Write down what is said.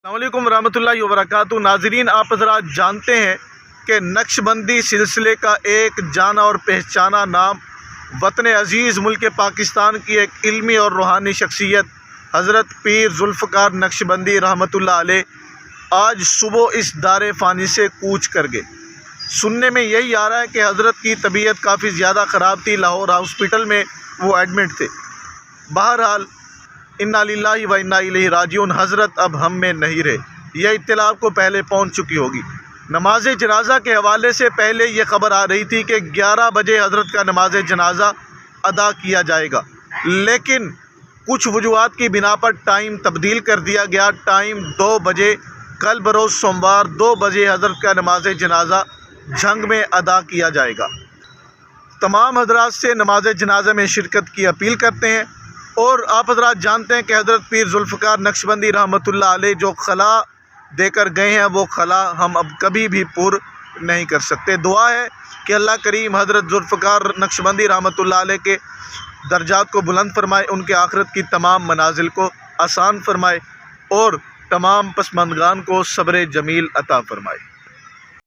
السلام علیکم ورحمۃ اللہ وبرکاتہ۔ ناظرین، آپ حضرات جانتے ہیں کہ نقش بندی سلسلے کا ایک جانا اور پہچانا نام وطن عزیز ملک پاکستان کی ایک علمی اور روحانی شخصیت حضرت پیر ذوالفقار نقش بندی رحمۃ اللہ علیہ آج صبح اس دار فانی سے کوچ کر گئے۔ سننے میں یہی آ رہا ہے کہ حضرت کی طبیعت کافی زیادہ خراب تھی، لاہور ہاسپٹل میں وہ ایڈمٹ تھے۔ بہرحال انا للہ و انا الیہ راجعون، حضرت اب ہم میں نہیں رہے۔ یہ اطلاع آپ کو پہلے پہنچ چکی ہوگی۔ نماز جنازہ کے حوالے سے پہلے یہ خبر آ رہی تھی کہ 11 بجے حضرت کا نماز جنازہ ادا کیا جائے گا، لیکن کچھ وجوہات کی بنا پر ٹائم تبدیل کر دیا گیا۔ ٹائم 2 بجے، کل بروز سوموار 2 بجے حضرت کا نماز جنازہ جھنگ میں ادا کیا جائے گا۔ تمام حضرات سے نماز جنازہ میں شرکت کی اپیل کرتے ہیں، اور آپ حضرات جانتے ہیں کہ حضرت پیر ذوالفقار نقش بندی رحمۃ اللہ علیہ جو خلا دے کر گئے ہیں، وہ خلا ہم اب کبھی بھی پور نہیں کر سکتے۔ دعا ہے کہ اللہ کریم حضرت ذوالفقار نقش بندی رحمۃ اللہ علیہ کے درجات کو بلند فرمائے، ان کے آخرت کی تمام منازل کو آسان فرمائے، اور تمام پسماندگان کو صبر جمیل عطا فرمائے۔